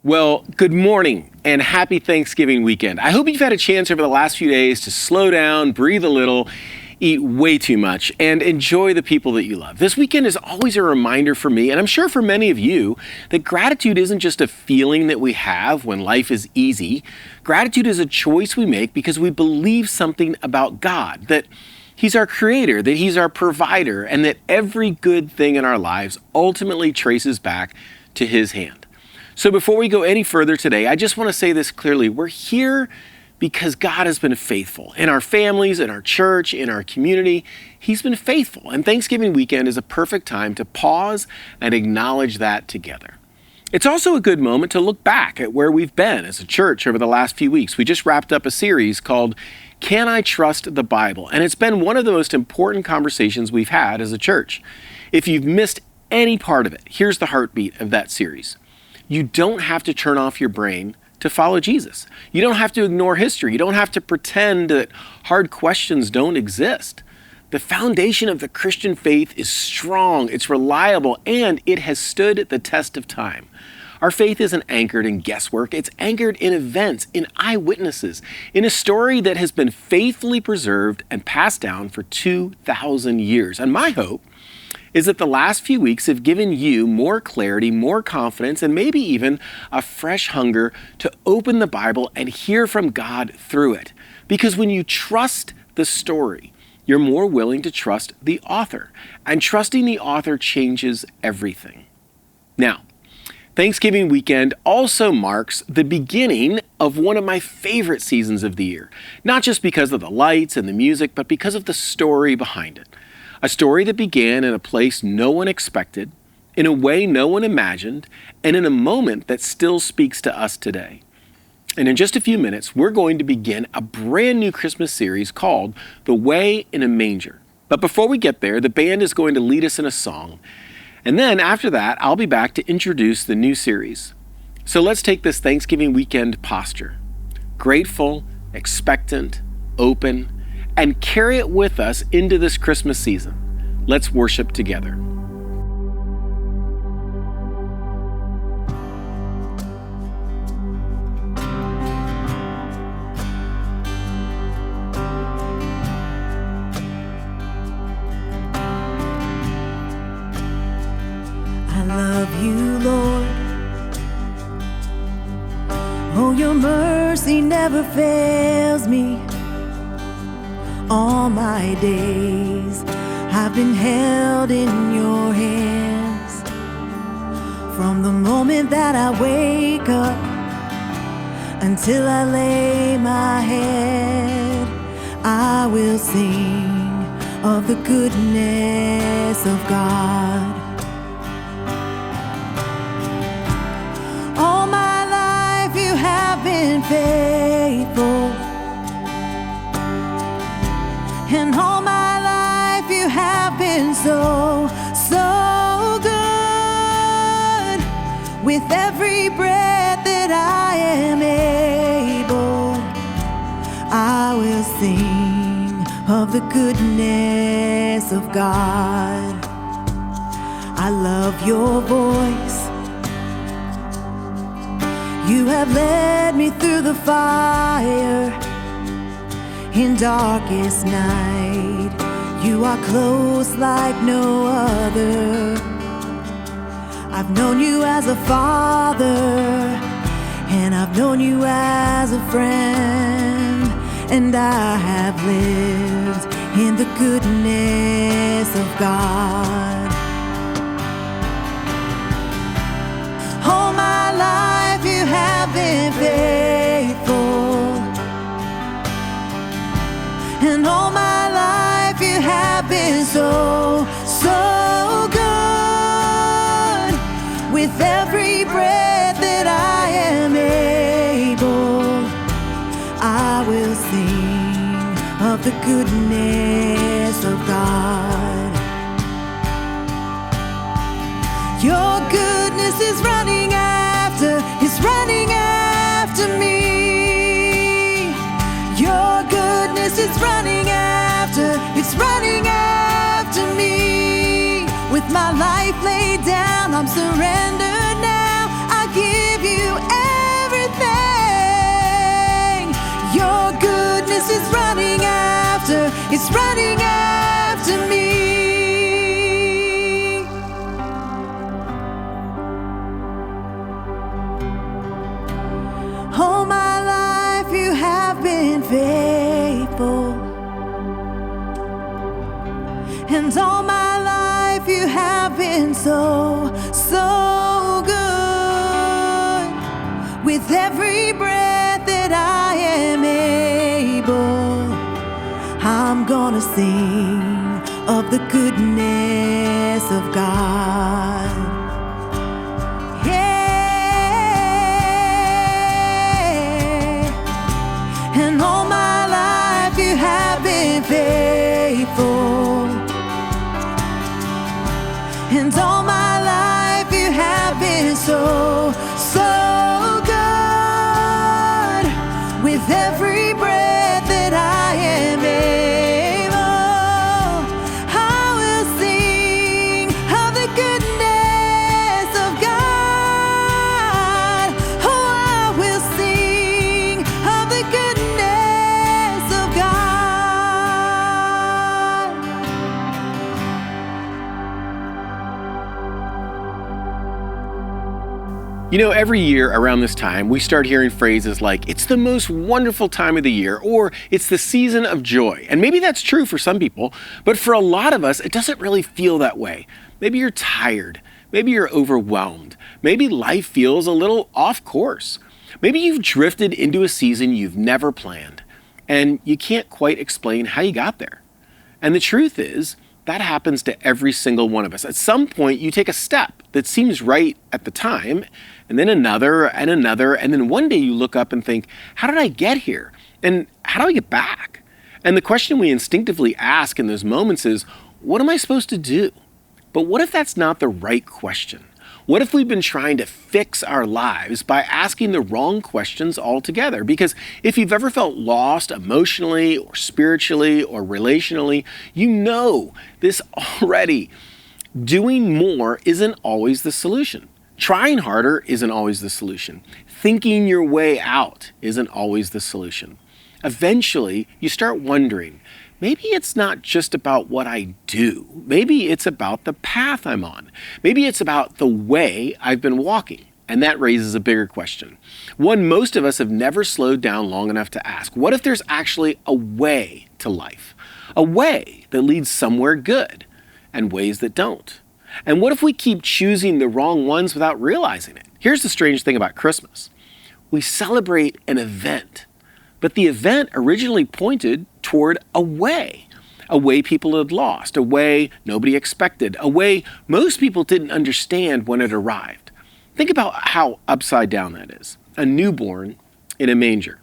Well, good morning and happy Thanksgiving weekend. I hope you've had a chance over the last few days to slow down, breathe a little, eat way too much, and enjoy the people that you love. This weekend is always a reminder for me, and I'm sure for many of you, that gratitude isn't just a feeling that we have when life is easy. Gratitude is a choice we make because we believe something about God, that He's our creator, that He's our provider, and that every good thing in our lives ultimately traces back to His hand. So before we go any further today, I just want to say this clearly. We're here because God has been faithful. In our families, in our church, in our community, He's been faithful. And Thanksgiving weekend is a perfect time to pause and acknowledge that together. It's also a good moment to look back at where we've been as a church over the last few weeks. We just wrapped up a series called Can I Trust the Bible? And it's been one of the most important conversations we've had as a church. If you've missed any part of it, here's the heartbeat of that series. You don't have to turn off your brain to follow Jesus. You don't have to ignore history. You don't have to pretend that hard questions don't exist. The foundation of the Christian faith is strong, it's reliable, and it has stood the test of time. Our faith isn't anchored in guesswork. It's anchored in events, in eyewitnesses, in a story that has been faithfully preserved and passed down for 2,000 years. And my hope is that the last few weeks have given you more clarity, more confidence, and maybe even a fresh hunger to open the Bible and hear from God through it. Because when you trust the story, you're more willing to trust the author. And trusting the author changes everything. Now, Thanksgiving weekend also marks the beginning of one of my favorite seasons of the year. Not just because of the lights and the music, but because of the story behind it. A story that began in a place no one expected, in a way no one imagined, and in a moment that still speaks to us today. And in just a few minutes, we're going to begin a brand new Christmas series called The Way in a Manger. But before we get there, the band is going to lead us in a song. And then after that, I'll be back to introduce the new series. So let's take this Thanksgiving weekend posture. Grateful, expectant, open, and carry it with us into this Christmas season. Let's worship together. I love you, Lord. Oh, your mercy never fails me. All my days I've been held in your hands. From the moment that I wake up until I lay my head, I will sing of the goodness of God. All my life you have been faithful. And all my life you have been so, so good. With every breath that I am able, I will sing of the goodness of God. I love your voice. You have led me through the fire. In darkest night, you are close like no other. I've known you as a father, and I've known you as a friend, and I have lived in the goodness of God. All my life you have been faithful. And all my life you have been so, so good. With every breath that I am able, I will sing of the goodness of God. Your goodness is running after me. Your goodness is running after me. With my life laid down, I'm surrendered now. I give you everything. past is running after, it's running after me. All my life you have been faithful, and all my life you have been so, so good. With every breath that I am able, I'm gonna sing of the goodness of God. And all my life you have been faithful, and all my life you have been so, so good. With every breath that I am able, I will sing of the goodness of God. Oh, I will sing of the goodness of God. You know, every year around this time, we start hearing phrases like, it's the most wonderful time of the year, or it's the season of joy. And maybe that's true for some people, but for a lot of us, it doesn't really feel that way. Maybe you're tired. Maybe you're overwhelmed. Maybe life feels a little off course. Maybe you've drifted into a season you've never planned, and you can't quite explain how you got there. And the truth is, that happens to every single one of us. At some point, you take a step that seems right at the time, and then another, and another, and then one day you look up and think, how did I get here? And how do I get back? And the question we instinctively ask in those moments is, what am I supposed to do? But what if that's not the right question? What if we've been trying to fix our lives by asking the wrong questions altogether? Because if you've ever felt lost emotionally or spiritually or relationally, you know this already. Doing more isn't always the solution. Trying harder isn't always the solution. Thinking your way out isn't always the solution. Eventually, you start wondering, maybe it's not just about what I do. Maybe it's about the path I'm on. Maybe it's about the way I've been walking. And that raises a bigger question. One most of us have never slowed down long enough to ask. What if there's actually a way to life? A way that leads somewhere good and ways that don't? And what if we keep choosing the wrong ones without realizing it? Here's the strange thing about Christmas. We celebrate an event, but the event originally pointed toward a way people had lost, a way nobody expected, a way most people didn't understand when it arrived. Think about how upside down that is. A newborn in a manger,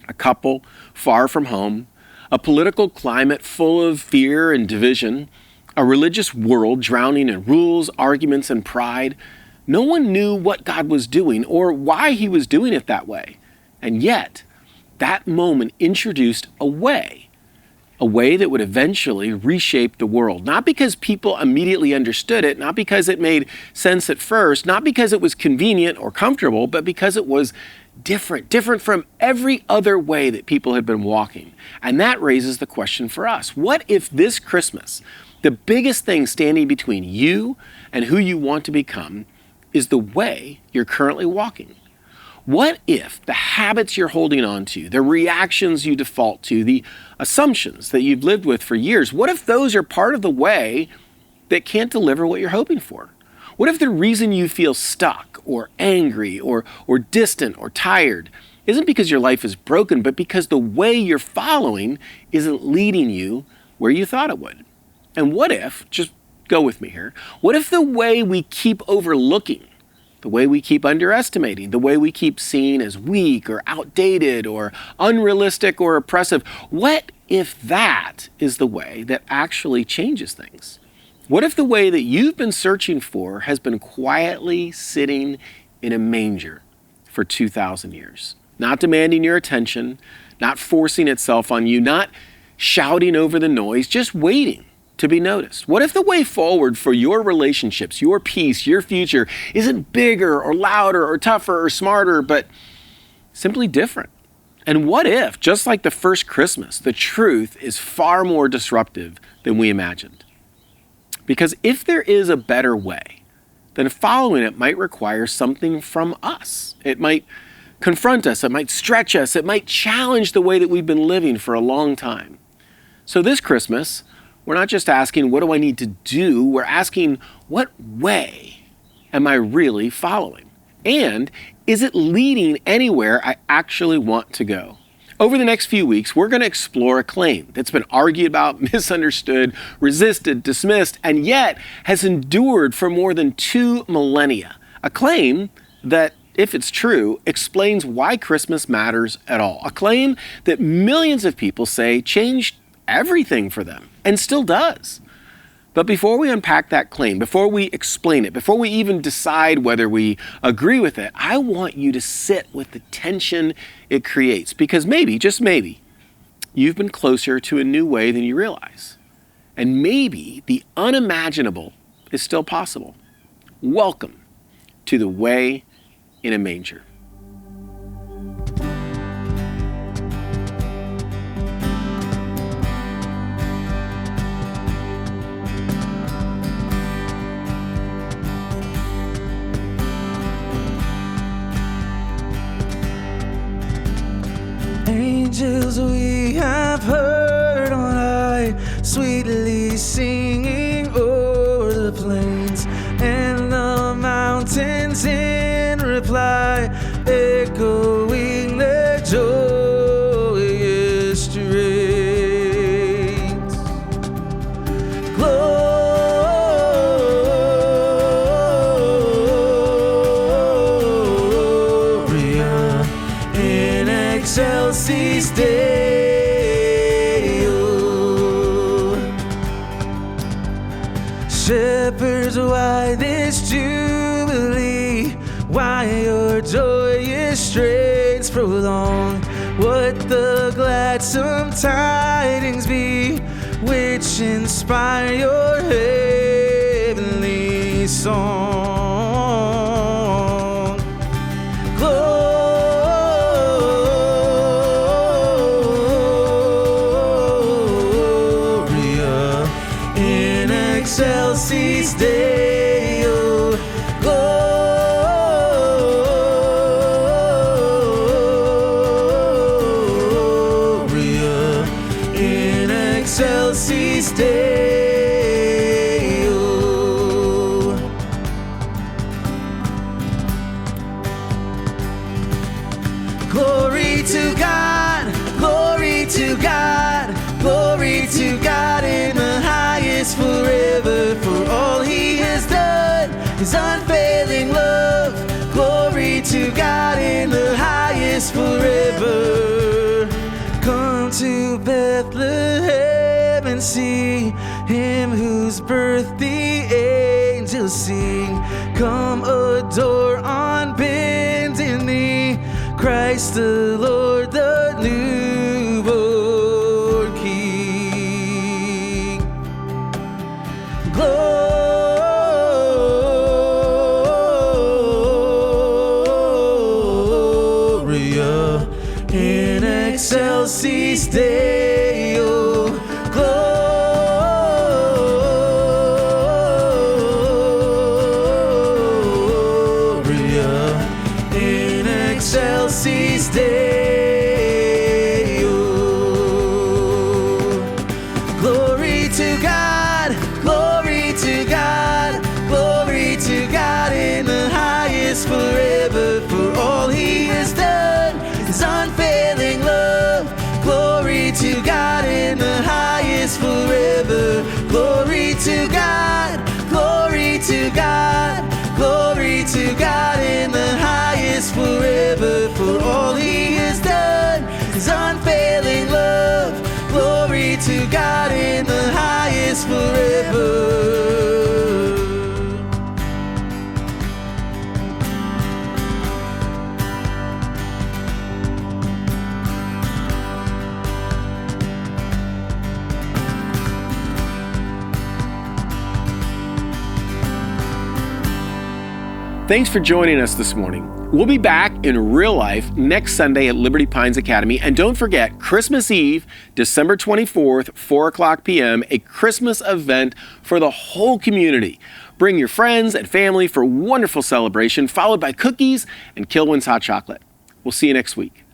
a couple far from home, a political climate full of fear and division, a religious world drowning in rules, arguments, and pride. No one knew what God was doing or why he was doing it that way. And yet, that moment introduced a way that would eventually reshape the world. Not because people immediately understood it, not because it made sense at first, not because it was convenient or comfortable, but because it was different from every other way that people had been walking. And that raises the question for us. What if this Christmas, the biggest thing standing between you and who you want to become is the way you're currently walking? What if the habits you're holding on to, the reactions you default to, the assumptions that you've lived with for years, what if those are part of the way that can't deliver what you're hoping for? What if the reason you feel stuck or angry or distant or tired isn't because your life is broken, but because the way you're following isn't leading you where you thought it would? And what if, just go with me here, what if the way we keep overlooking, the way we keep underestimating, the way we keep seeing as weak or outdated or unrealistic or oppressive, what if that is the way that actually changes things? What if the way that you've been searching for has been quietly sitting in a manger for 2,000 years? Not demanding your attention, not forcing itself on you, not shouting over the noise, just waiting to be noticed? What if the way forward for your relationships, your peace, your future isn't bigger or louder or tougher or smarter, but simply different? And what if, just like the first Christmas, the truth is far more disruptive than we imagined? Because if there is a better way, then following it might require something from us. It might confront us, it might stretch us, it might challenge the way that we've been living for a long time. So this Christmas, we're not just asking, what do I need to do? We're asking, what way am I really following? And is it leading anywhere I actually want to go? Over the next few weeks, we're going to explore a claim that's been argued about, misunderstood, resisted, dismissed, and yet has endured for more than 2 millennia. A claim that, if it's true, explains why Christmas matters at all. A claim that millions of people say changed everything for them, and still does. But before we unpack that claim, before we explain it, before we even decide whether we agree with it, I want you to sit with the tension it creates. Because maybe, just maybe, you've been closer to a new way than you realize. And maybe the unimaginable is still possible. Welcome to the Way in a Manger. Angels we have heard on high, sweetly singing o'er the plains and the mountains in reply, echoing their joyous strains. Gloria in excelsis Deo. Shepherds, why this jubilee? Why your joyous strains prolong? What the gladsome tidings be which inspire your heavenly song? Gloria in excelsis Deo. Gloria in excelsis Deo. Glory to God, glory to God, glory to God in the highest forever for all he has done, his unfailing love. Glory to God in the highest forever. Come to Bethlehem and see him whose birth the angels sing. Come adore on bended knee Christ the Lord, the newborn King. Gloria in excelsis Deo. Gloria in excelsis Deo. Glory to God, glory to God, glory to God in the highest forever for all he has done, his unfailing love. Glory to God in the highest forever. Glory to God, glory to God, glory to God in the highest forever for all he has done, his unfailing love. Glory to God in the highest forever. Thanks for joining us this morning. We'll be back in real life next Sunday at Liberty Pines Academy. And don't forget, Christmas Eve, December 24th, 4 o'clock p.m., a Christmas event for the whole community. Bring your friends and family for a wonderful celebration, followed by cookies and Kilwin's hot chocolate. We'll see you next week.